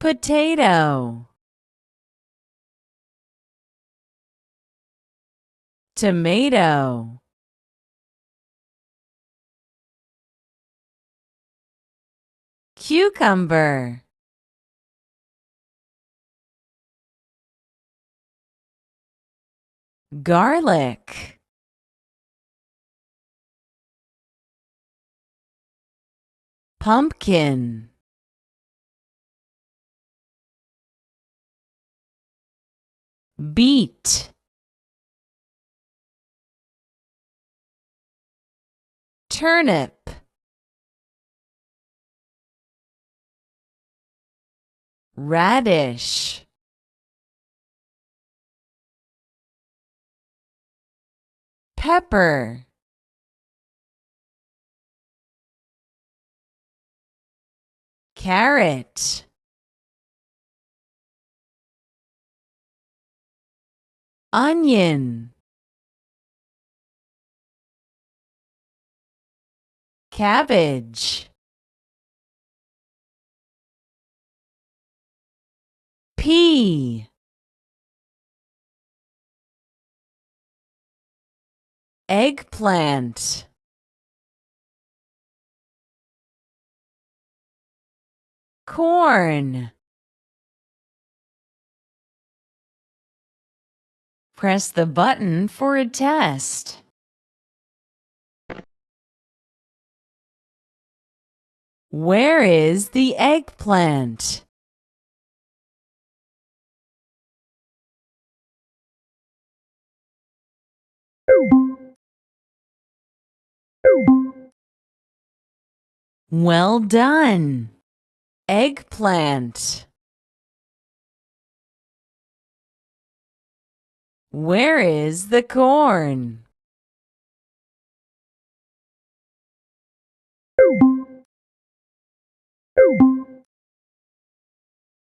potato, tomato, cucumber, garlic, pumpkin, beet, turnip, radish, pepper, carrot, onion, cabbage, pea, eggplant, corn. Press the button for a test. Where is the eggplant? Well done. Eggplant. Where is the corn?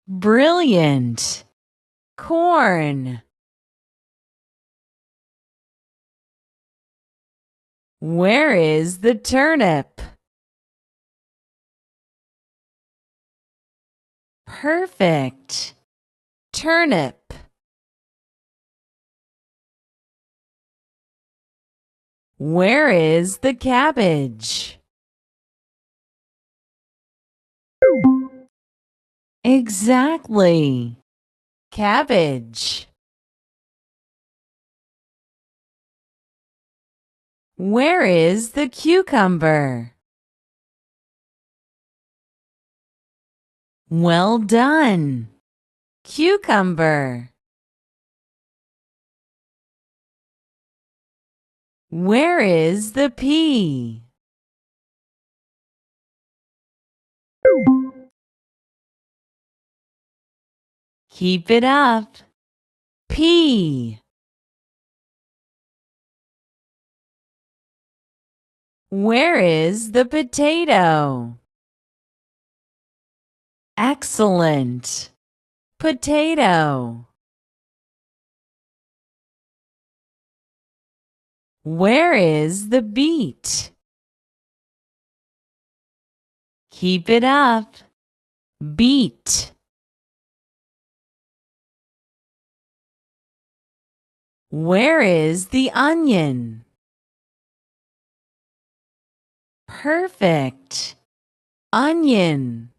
Brilliant. Corn. Where is the turnip? Perfect. Turnip. Where is the cabbage? Exactly. Cabbage. Where is the cucumber? Well done. Cucumber. Where is the pea? Keep it up. Pea. Where is the potato? Excellent. Potato. Where is the beet? Keep it up. Beet. Where is the onion? Perfect. Onion.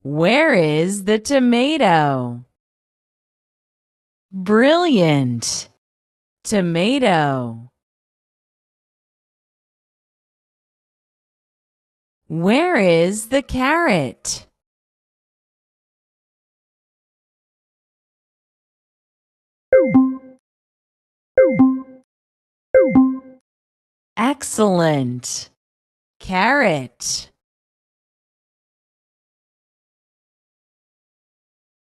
Where is the tomato? Brilliant. Tomato. Where is the carrot? Excellent. Carrot.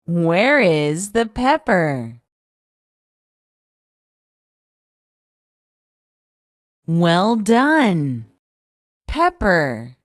Where is the pepper? Well done. Pepper.